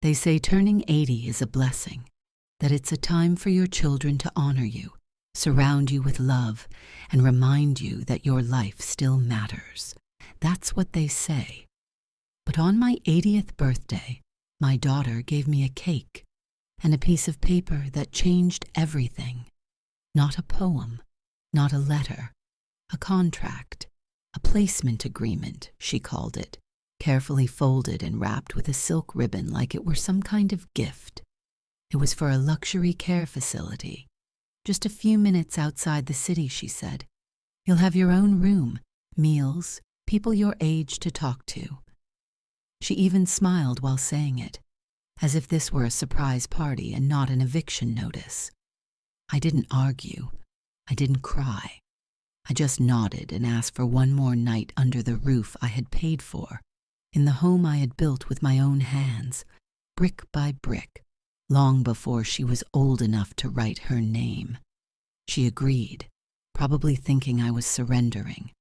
They say turning 80 is a blessing, that it's a time for your children to honor you, surround you with love, and remind you that your life still matters. That's what they say. But on my 80th birthday, my daughter gave me a cake and a piece of paper that changed everything. Not a poem, not a letter, a contract, a placement agreement, she called it, carefully folded and wrapped with a silk ribbon like it were some kind of gift. It was for a luxury care facility. Just a few minutes outside the city, she said. You'll have your own room, meals, people your age to talk to. She even smiled while saying it, as if this were a surprise party and not an eviction notice. I didn't argue. I didn't cry. I just nodded and asked for one more night under the roof I had paid for, in the home I had built with my own hands, brick by brick, long before she was old enough to write her name. She agreed, probably thinking I was surrendering.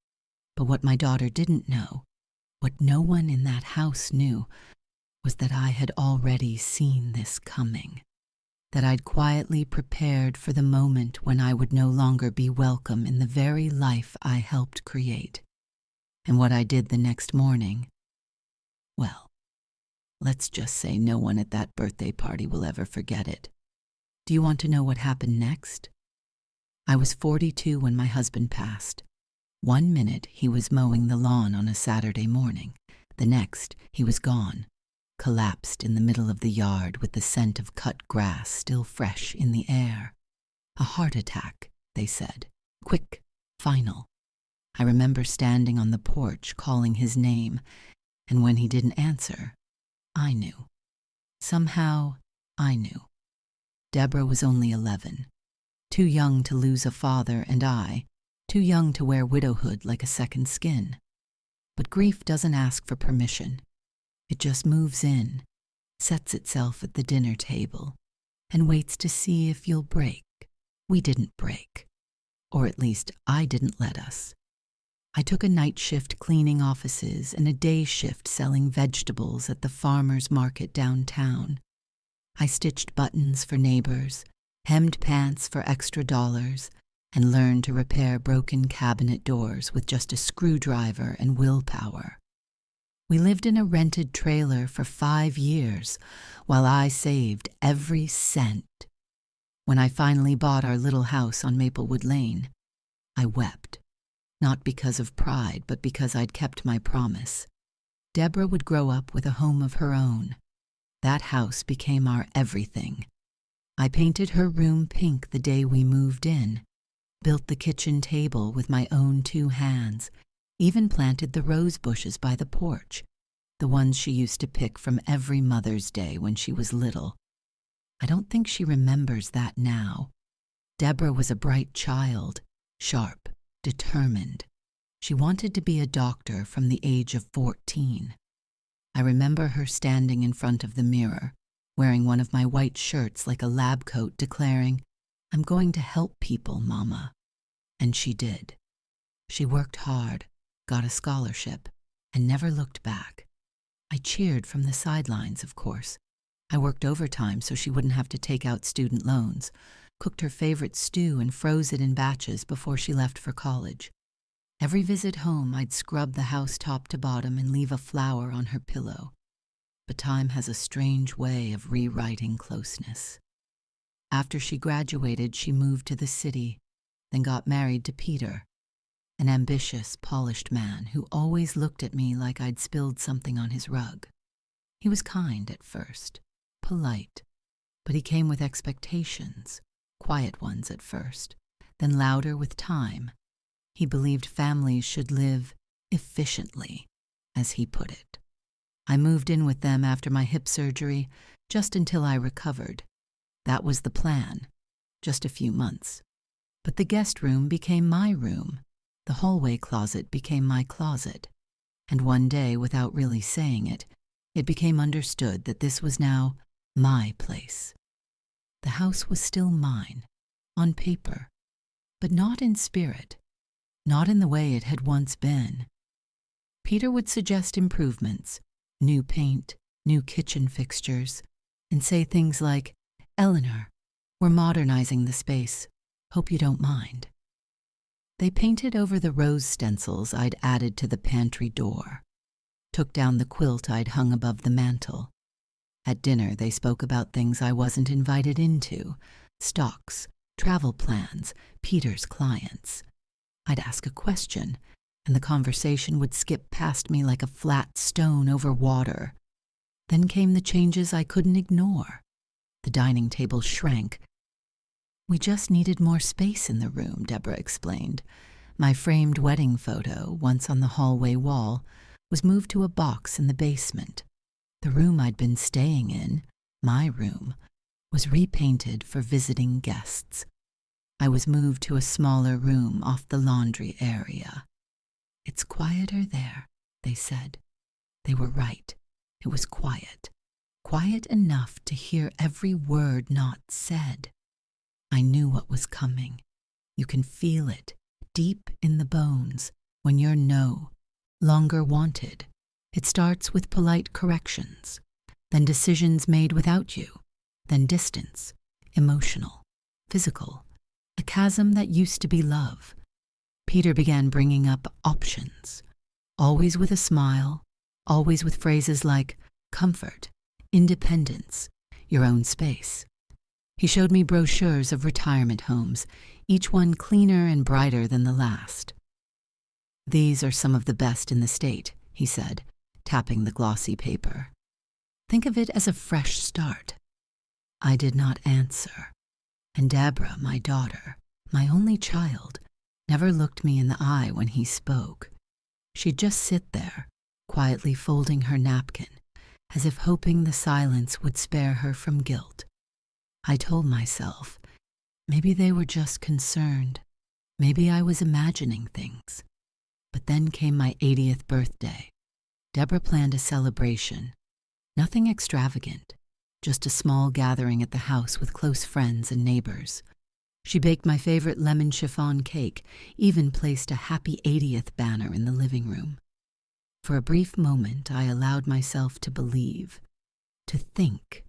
But what my daughter didn't know, what no one in that house knew, was that I had already seen this coming, that I'd quietly prepared for the moment when I would no longer be welcome in the very life I helped create. And what I did the next morning, well, let's just say no one at that birthday party will ever forget it. Do you want to know what happened next? I was 42 when my husband passed. One minute he was mowing the lawn on a Saturday morning. The next he was gone, collapsed in the middle of the yard with the scent of cut grass still fresh in the air. A heart attack, they said. Quick, final. I remember standing on the porch calling his name, and when he didn't answer, I knew. Somehow, I knew. Deborah was only 11, too young to lose a father, and I, too young to wear widowhood like a second skin. But grief doesn't ask for permission. It just moves in, sets itself at the dinner table, and waits to see if you'll break. We didn't break. Or at least I didn't let us. I took a night shift cleaning offices and a day shift selling vegetables at the farmer's market downtown. I stitched buttons for neighbors, hemmed pants for extra dollars, and learned to repair broken cabinet doors with just a screwdriver and willpower. We lived in a rented trailer for 5 years while I saved every cent. When I finally bought our little house on Maplewood Lane, I wept. Not because of pride, but because I'd kept my promise. Deborah would grow up with a home of her own. That house became our everything. I painted her room pink the day we moved in, built the kitchen table with my own 2 hands, even planted the rose bushes by the porch, the ones she used to pick from every Mother's Day when she was little. I don't think she remembers that now. Deborah was a bright child, sharp, determined. She wanted to be a doctor from the age of 14. I remember her standing in front of the mirror, wearing one of my white shirts like a lab coat, declaring, "I'm going to help people, Mama." And she did. She worked hard, got a scholarship, and never looked back. I cheered from the sidelines, of course. I worked overtime so she wouldn't have to take out student loans, cooked her favorite stew and froze it in batches before she left for college. Every visit home, I'd scrub the house top to bottom and leave a flower on her pillow. But time has a strange way of rewriting closeness. After she graduated, she moved to the city, then got married to Peter, an ambitious, polished man who always looked at me like I'd spilled something on his rug. He was kind at first, polite, but he came with expectations. Quiet ones at first, then louder with time. He believed families should live efficiently, as he put it. I moved in with them after my hip surgery, just until I recovered. That was the plan, just a few months. But the guest room became my room. The hallway closet became my closet. And one day, without really saying it, it became understood that this was now my place. The house was still mine, on paper, but not in spirit, not in the way it had once been. Peter would suggest improvements, new paint, new kitchen fixtures, and say things like, "Eleanor, we're modernizing the space. Hope you don't mind." They painted over the rose stencils I'd added to the pantry door, took down the quilt I'd hung above the mantel. At dinner, they spoke about things I wasn't invited into: stocks, travel plans, Peter's clients. I'd ask a question, and the conversation would skip past me like a flat stone over water. Then came the changes I couldn't ignore. The dining table shrank. "We just needed more space in the room," Deborah explained. My framed wedding photo, once on the hallway wall, was moved to a box in the basement. The room I'd been staying in, my room, was repainted for visiting guests. I was moved to a smaller room off the laundry area. "It's quieter there," they said. They were right. It was quiet. Quiet enough to hear every word not said. I knew what was coming. You can feel it, deep in the bones, when you're no longer wanted. It starts with polite corrections, then decisions made without you, then distance, emotional, physical, a chasm that used to be love. Peter began bringing up options, always with a smile, always with phrases like comfort, independence, your own space. He showed me brochures of retirement homes, each one cleaner and brighter than the last. "These are some of the best in the state," he said, tapping the glossy paper. "Think of it as a fresh start." I did not answer, and Deborah, my daughter, my only child, never looked me in the eye when he spoke. She'd just sit there, quietly folding her napkin, as if hoping the silence would spare her from guilt. I told myself, maybe they were just concerned. Maybe I was imagining things. But then came my 80th birthday. Deborah planned a celebration. Nothing extravagant, just a small gathering at the house with close friends and neighbors. She baked my favorite lemon chiffon cake, even placed a happy 80th banner in the living room. For a brief moment, I allowed myself to believe, to think.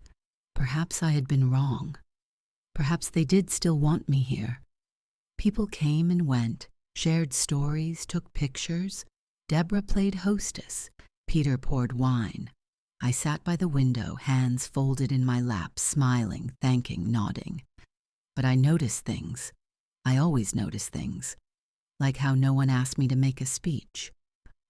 Perhaps I had been wrong. Perhaps they did still want me here. People came and went, shared stories, took pictures. Deborah played hostess. Peter poured wine. I sat by the window, hands folded in my lap, smiling, thanking, nodding. But I noticed things. I always notice things. Like how no one asked me to make a speech,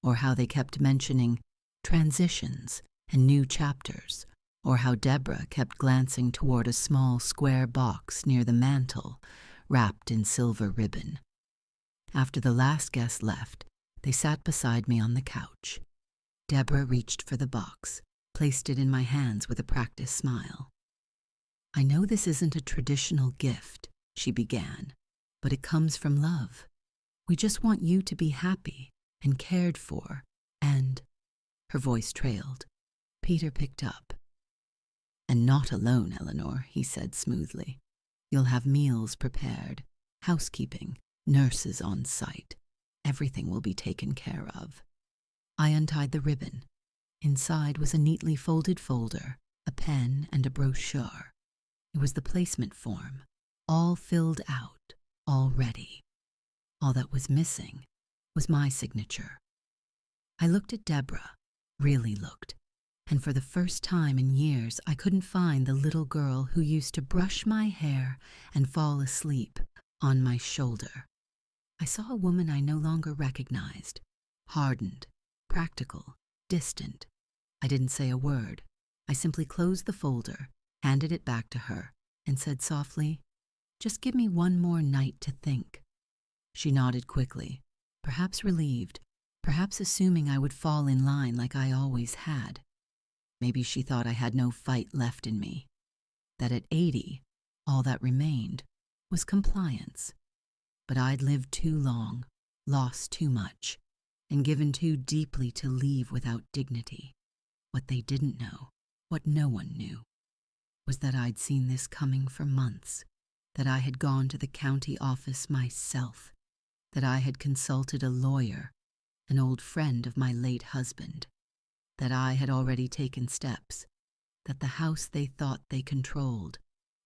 or how they kept mentioning transitions and new chapters, or how Deborah kept glancing toward a small square box near the mantel, wrapped in silver ribbon. After the last guest left, they sat beside me on the couch. Deborah reached for the box, placed it in my hands with a practiced smile. "I know this isn't a traditional gift," she began, "but it comes from love. We just want you to be happy and cared for, and—" Her voice trailed. Peter picked up. "And not alone, Eleanor," he said smoothly. "You'll have meals prepared, housekeeping, nurses on site. Everything will be taken care of." I untied the ribbon. Inside was a neatly folded folder, a pen, and a brochure. It was the placement form, all filled out, all ready. All that was missing was my signature. I looked at Deborah, really looked, and for the first time in years I couldn't find the little girl who used to brush my hair and fall asleep on my shoulder. I saw a woman I no longer recognized, hardened, practical, distant. I didn't say a word. I simply closed the folder, handed it back to her, and said softly, "Just give me one more night to think." She nodded quickly, perhaps relieved, perhaps assuming I would fall in line like I always had. Maybe she thought I had no fight left in me, that at 80, all that remained was compliance. But I'd lived too long, lost too much, and given too deeply to leave without dignity. What they didn't know, what no one knew, was that I'd seen this coming for months, that I had gone to the county office myself, that I had consulted a lawyer, an old friend of my late husband, that I had already taken steps, that the house they thought they controlled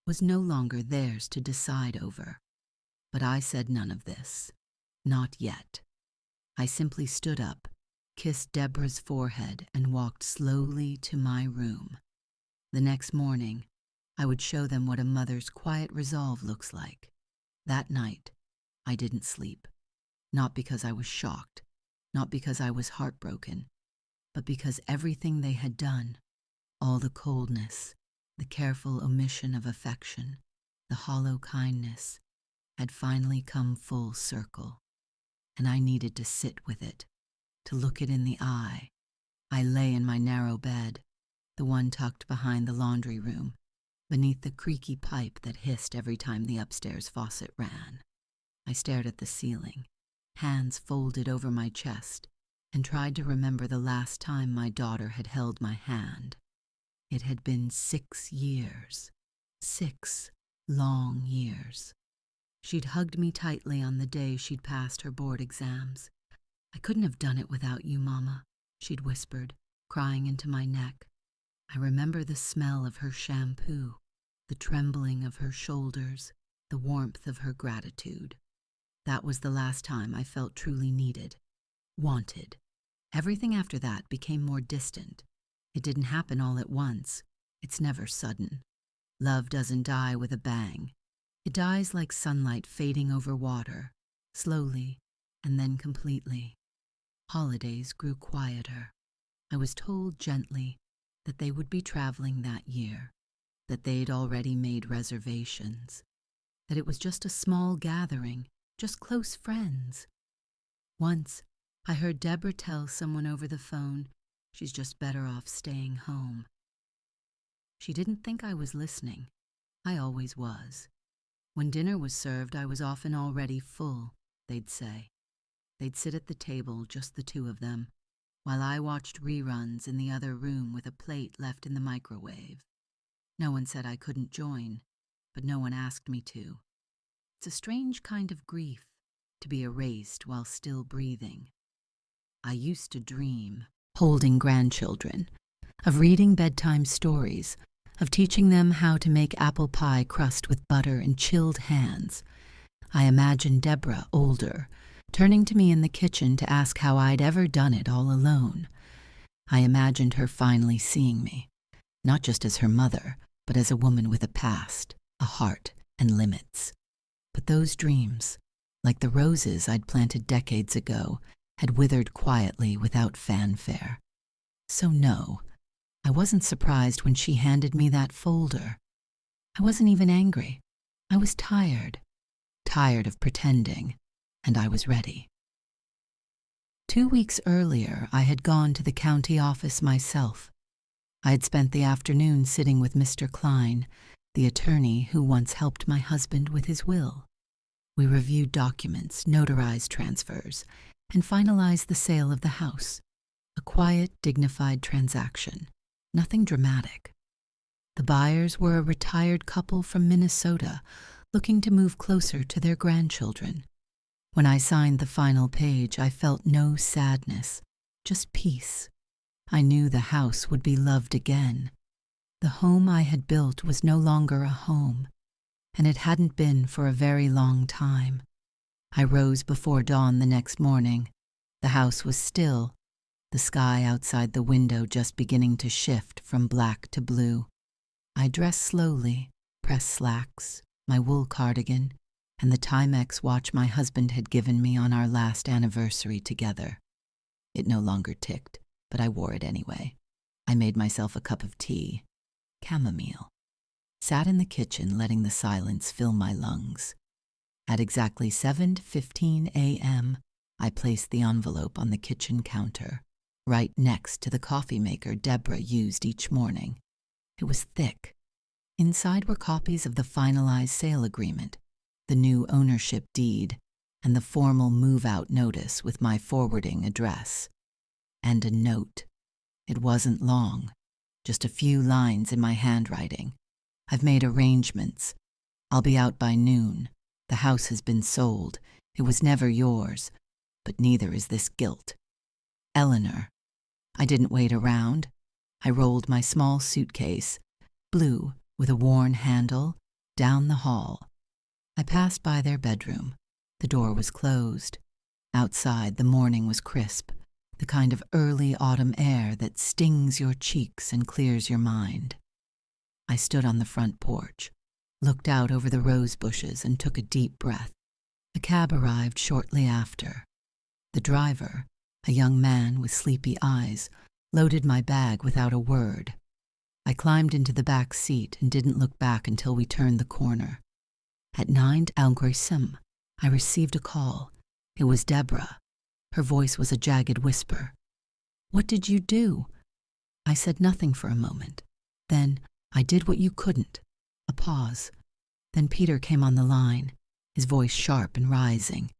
was no longer theirs to decide over. But I said none of this. Not yet. I simply stood up, kissed Deborah's forehead, and walked slowly to my room. The next morning, I would show them what a mother's quiet resolve looks like. That night, I didn't sleep. Not because I was shocked, not because I was heartbroken, but because everything they had done, all the coldness, the careful omission of affection, the hollow kindness, had finally come full circle. And I needed to sit with it, to look it in the eye. I lay in my narrow bed, the one tucked behind the laundry room, beneath the creaky pipe that hissed every time the upstairs faucet ran. I stared at the ceiling, hands folded over my chest, and tried to remember the last time my daughter had held my hand. It had been 6 years. 6 long years. She'd hugged me tightly on the day she'd passed her board exams. "I couldn't have done it without you, Mama," she'd whispered, crying into my neck. I remember the smell of her shampoo, the trembling of her shoulders, the warmth of her gratitude. That was the last time I felt truly needed, wanted. Everything after that became more distant. It didn't happen all at once. It's never sudden. Love doesn't die with a bang. It dies like sunlight fading over water, slowly and then completely. Holidays grew quieter. I was told gently that they would be traveling that year, that they'd already made reservations, that it was just a small gathering, just close friends. Once, I heard Deborah tell someone over the phone, "She's just better off staying home." She didn't think I was listening. I always was. When dinner was served, I was often already full, they'd say. They'd sit at the table, just the two of them, while I watched reruns in the other room with a plate left in the microwave. No one said I couldn't join, but no one asked me to. It's a strange kind of grief, to be erased while still breathing. I used to dream, holding grandchildren, of reading bedtime stories, of teaching them how to make apple pie crust with butter and chilled hands. I imagined Deborah, older, turning to me in the kitchen to ask how I'd ever done it all alone. I imagined her finally seeing me, not just as her mother, but as a woman with a past, a heart, and limits. But those dreams, like the roses I'd planted decades ago, had withered quietly without fanfare. So no, I wasn't surprised when she handed me that folder. I wasn't even angry. I was tired of pretending, and I was ready. 2 weeks earlier, I had gone to the county office myself. I had spent the afternoon sitting with Mr. Klein, the attorney who once helped my husband with his will. We reviewed documents, notarized transfers, and finalized the sale of the house. A quiet, dignified transaction. Nothing dramatic. The buyers were a retired couple from Minnesota looking to move closer to their grandchildren. When I signed the final page, I felt no sadness, just peace. I knew the house would be loved again. The home I had built was no longer a home, and it hadn't been for a very long time. I rose before dawn the next morning. The house was still, the sky outside the window just beginning to shift from black to blue. I dressed slowly, pressed slacks, my wool cardigan, and the Timex watch my husband had given me on our last anniversary together. It no longer ticked, but I wore it anyway. I made myself a cup of tea, chamomile. Sat in the kitchen letting the silence fill my lungs. At exactly 7:15 a.m., I placed the envelope on the kitchen counter, right next to the coffee maker Deborah used each morning. It was thick. Inside were copies of the finalized sale agreement, the new ownership deed, and the formal move-out notice with my forwarding address. And a note. It wasn't long, just a few lines in my handwriting. "I've made arrangements. I'll be out by noon. The house has been sold. It was never yours, but neither is this guilt. Eleanor." I didn't wait around. I rolled my small suitcase, blue with a worn handle, down the hall. I passed by their bedroom. The door was closed. Outside, the morning was crisp, the kind of early autumn air that stings your cheeks and clears your mind. I stood on the front porch, looked out over the rose bushes, and took a deep breath. A cab arrived shortly after. The driver, a young man with sleepy eyes, loaded my bag without a word. I climbed into the back seat and didn't look back until we turned the corner. At 9 Algrissim, I received a call. It was Deborah. Her voice was a jagged whisper. "What did you do?" I said nothing for a moment. Then, "I did what you couldn't." A pause. Then Peter came on the line, his voice sharp and rising.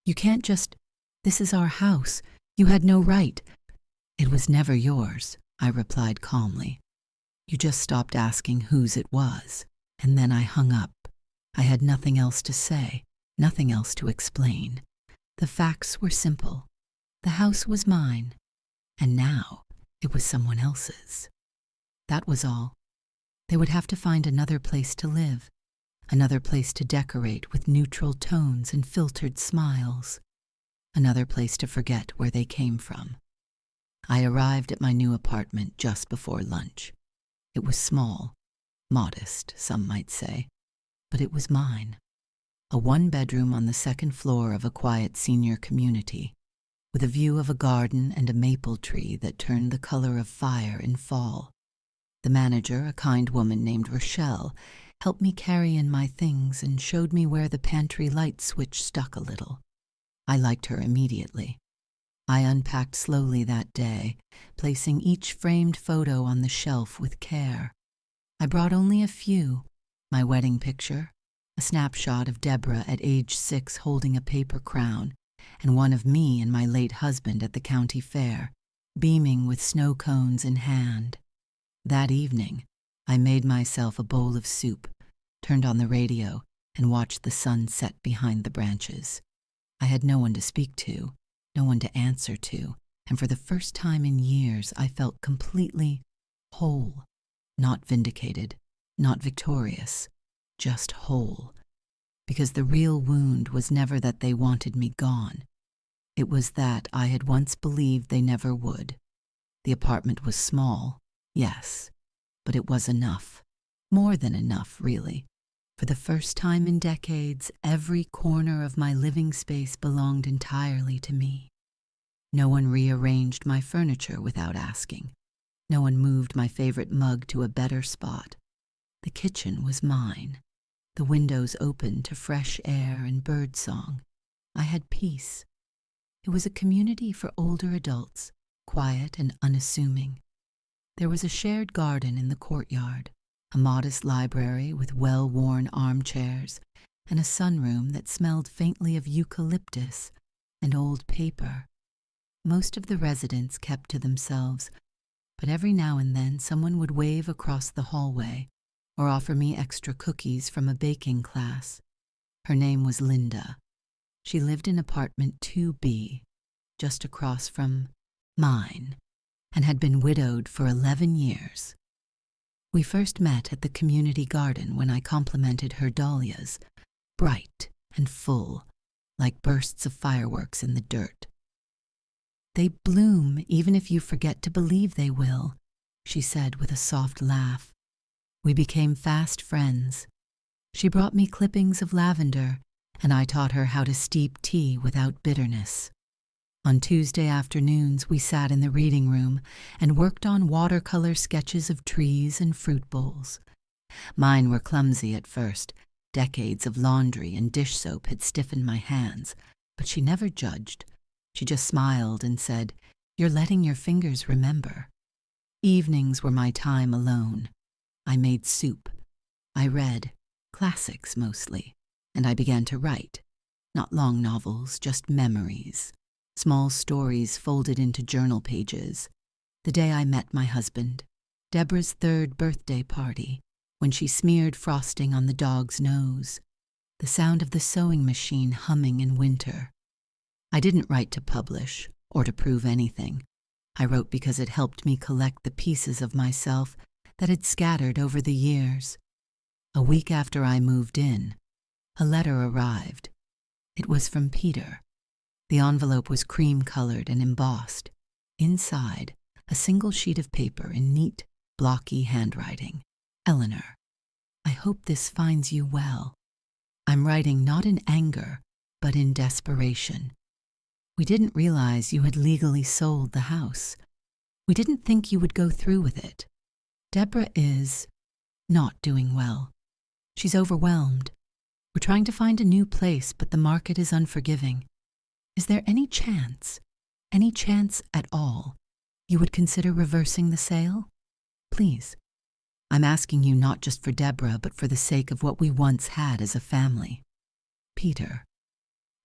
"You can't just... This is our house. You had no right." "It was never yours," I replied calmly. "You just stopped asking whose it was." And then I hung up. I had nothing else to say, nothing else to explain. The facts were simple. The house was mine, and now it was someone else's. That was all. They would have to find another place to live, another place to decorate with neutral tones and filtered smiles, another place to forget where they came from. I arrived at my new apartment just before lunch. It was small, modest, some might say, but it was mine. A one-bedroom on the second floor of a quiet senior community, with a view of a garden and a maple tree that turned the color of fire in fall. The manager, a kind woman named Rochelle, helped me carry in my things and showed me where the pantry light switch stuck a little. I liked her immediately. I unpacked slowly that day, placing each framed photo on the shelf with care. I brought only a few: my wedding picture, a snapshot of Deborah at age 6 holding a paper crown, and one of me and my late husband at the county fair, beaming with snow cones in hand. That evening, I made myself a bowl of soup, turned on the radio, and watched the sun set behind the branches. I had no one to speak to, no one to answer to, and for the first time in years I felt completely whole, not vindicated, not victorious, just whole. Because the real wound was never that they wanted me gone. It was that I had once believed they never would. The apartment was small, yes, but it was enough. More than enough, really. For the first time in decades, every corner of my living space belonged entirely to me. No one rearranged my furniture without asking. No one moved my favorite mug to a better spot. The kitchen was mine. The windows opened to fresh air and birdsong. I had peace. It was a community for older adults, quiet and unassuming. There was a shared garden in the courtyard, a modest library with well-worn armchairs, and a sunroom that smelled faintly of eucalyptus and old paper. Most of the residents kept to themselves, but every now and then someone would wave across the hallway or offer me extra cookies from a baking class. Her name was Linda. She lived in apartment 2B, just across from mine, and had been widowed for 11 years. We first met at the community garden when I complimented her dahlias, bright and full, like bursts of fireworks in the dirt. "They bloom even if you forget to believe they will," she said with a soft laugh. We became fast friends. She brought me clippings of lavender, and I taught her how to steep tea without bitterness. On Tuesday afternoons, we sat in the reading room and worked on watercolor sketches of trees and fruit bowls. Mine were clumsy at first. Decades of laundry and dish soap had stiffened my hands, but she never judged. She just smiled and said, "You're letting your fingers remember." Evenings were my time alone. I made soup. I read, classics mostly, and I began to write. Not long novels, just memories. Small stories folded into journal pages. The day I met my husband, Deborah's 3rd birthday party, when she smeared frosting on the dog's nose. The sound of the sewing machine humming in winter. I didn't write to publish or to prove anything. I wrote because it helped me collect the pieces of myself that had scattered over the years. A week after I moved in, a letter arrived. It was from Peter. The envelope was cream-colored and embossed. Inside, a single sheet of paper in neat, blocky handwriting. Eleanor, I hope this finds you well. I'm writing not in anger, but in desperation. We didn't realize you had legally sold the house. We didn't think you would go through with it. Deborah is not doing well. She's overwhelmed. We're trying to find a new place, but the market is unforgiving. Is there any chance at all, you would consider reversing the sale? Please. I'm asking you not just for Deborah, but for the sake of what we once had as a family. Peter.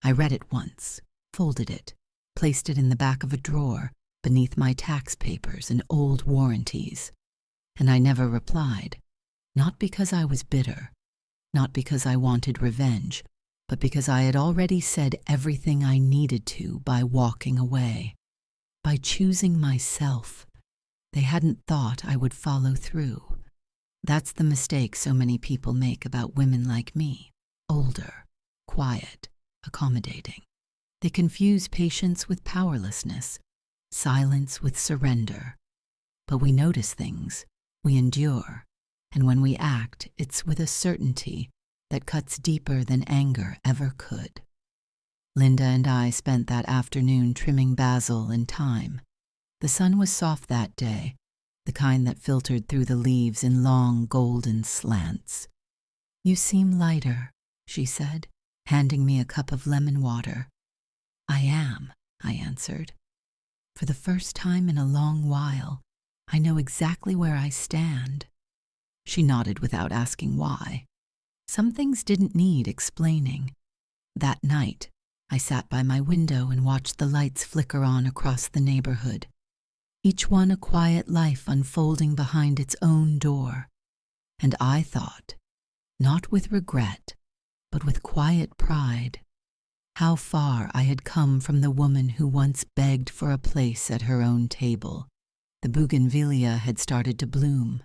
I read it once, folded it, placed it in the back of a drawer beneath my tax papers and old warranties. And I never replied, not because I was bitter, not because I wanted revenge, but because I had already said everything I needed to by walking away, by choosing myself. They hadn't thought I would follow through. That's the mistake so many people make about women like me, older, quiet, accommodating. They confuse patience with powerlessness, silence with surrender. But we notice things, we endure, and when we act, it's with a certainty that cuts deeper than anger ever could. Linda and I spent that afternoon trimming basil and thyme. The sun was soft that day, the kind that filtered through the leaves in long golden slants. You seem lighter, she said, handing me a cup of lemon water. I am, I answered. For the first time in a long while, I know exactly where I stand. She nodded without asking why. Some things didn't need explaining. That night, I sat by my window and watched the lights flicker on across the neighborhood, each one a quiet life unfolding behind its own door. And I thought, not with regret, but with quiet pride, how far I had come from the woman who once begged for a place at her own table. The bougainvillea had started to bloom,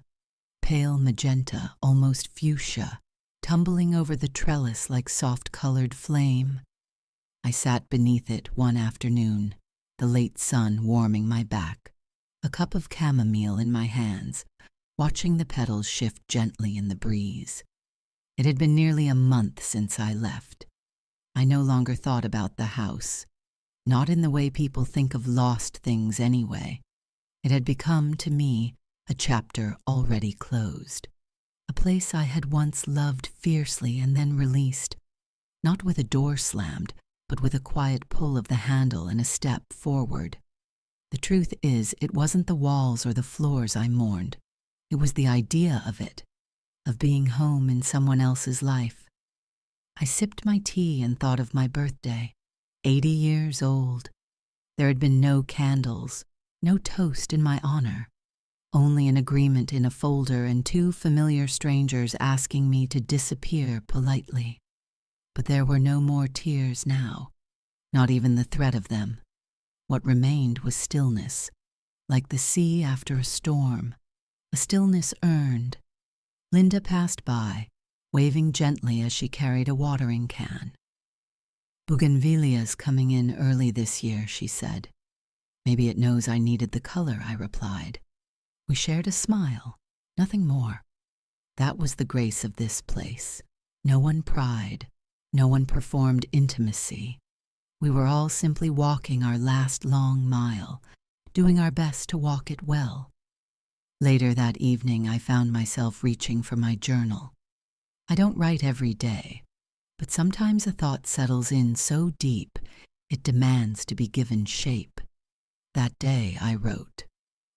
pale magenta, almost fuchsia, tumbling over the trellis like soft-colored flame. I sat beneath it one afternoon, the late sun warming my back, a cup of chamomile in my hands, watching the petals shift gently in the breeze. It had been nearly a month since I left. I no longer thought about the house, not in the way people think of lost things anyway. It had become, to me, a chapter already closed, a place I had once loved fiercely and then released, not with a door slammed, but with a quiet pull of the handle and a step forward. The truth is, it wasn't the walls or the floors I mourned. It was the idea of it, of being home in someone else's life. I sipped my tea and thought of my birthday, 80 years old. There had been no candles, no toast in my honor, only an agreement in a folder and 2 familiar strangers asking me to disappear politely. But there were no more tears now, not even the threat of them. What remained was stillness, like the sea after a storm, a stillness earned. Linda passed by, waving gently as she carried a watering can. Bougainvillea's coming in early this year, she said. Maybe it knows I needed the color, I replied. We shared a smile, nothing more. That was the grace of this place. No one pried, no one performed intimacy. We were all simply walking our last long mile, doing our best to walk it well. Later that evening, I found myself reaching for my journal. I don't write every day, but sometimes a thought settles in so deep it demands to be given shape. That day I wrote,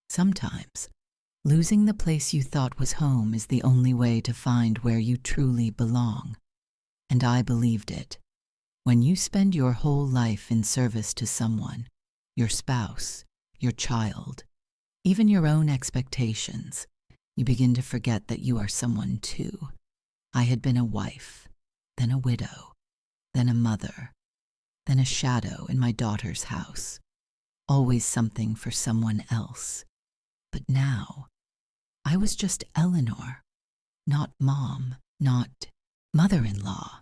sometimes, losing the place you thought was home is the only way to find where you truly belong. And I believed it. When you spend your whole life in service to someone, your spouse, your child, even your own expectations, you begin to forget that you are someone too. I had been a wife, then a widow, then a mother, then a shadow in my daughter's house. always something for someone else. But now, I was just Eleanor, not Mom, not mother-in-law.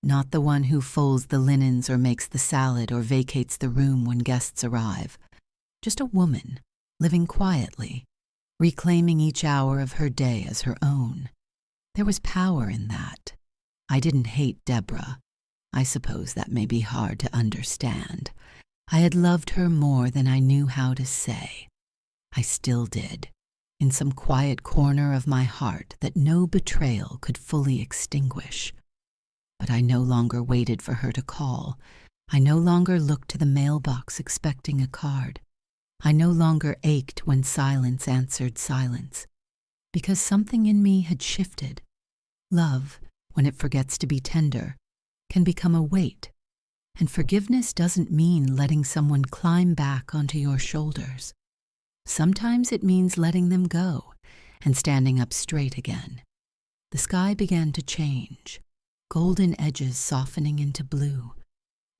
Not the one who folds the linens or makes the salad or vacates the room when guests arrive. Just a woman, living quietly, reclaiming each hour of her day as her own. There was power in that. I didn't hate Deborah. I suppose that may be hard to understand. I had loved her more than I knew how to say. I still did, in some quiet corner of my heart that no betrayal could fully extinguish. But I no longer waited for her to call. I no longer looked to the mailbox expecting a card. I no longer ached when silence answered silence, because something in me had shifted. Love, when it forgets to be tender, can become a weight, and forgiveness doesn't mean letting someone climb back onto your shoulders. Sometimes it means letting them go and standing up straight again. The sky began to change, golden edges softening into blue.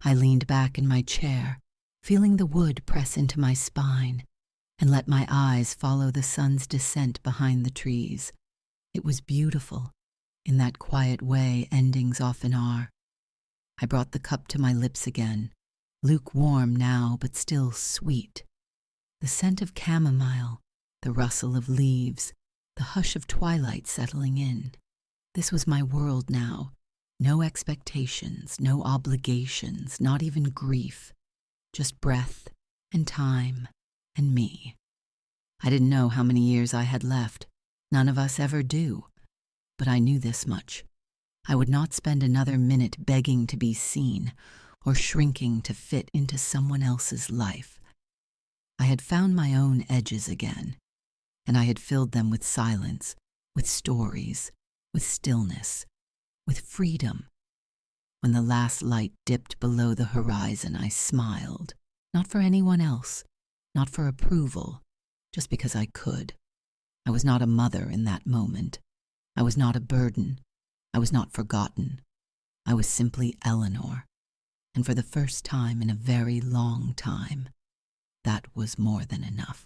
I leaned back in my chair, feeling the wood press into my spine, and let my eyes follow the sun's descent behind the trees. It was beautiful, in that quiet way endings often are. I brought the cup to my lips again, lukewarm now but still sweet. The scent of chamomile, the rustle of leaves, the hush of twilight settling in. This was my world now. No expectations, no obligations, not even grief. Just breath and time and me. I didn't know how many years I had left. None of us ever do. But I knew this much. I would not spend another minute begging to be seen or shrinking to fit into someone else's life. I had found my own edges again, and I had filled them with silence, with stories, with stillness, with freedom. When the last light dipped below the horizon, I smiled, not for anyone else, not for approval, just because I could. I was not a mother in that moment. I was not a burden. I was not forgotten. I was simply Eleanor, and for the first time in a very long time, that was more than enough.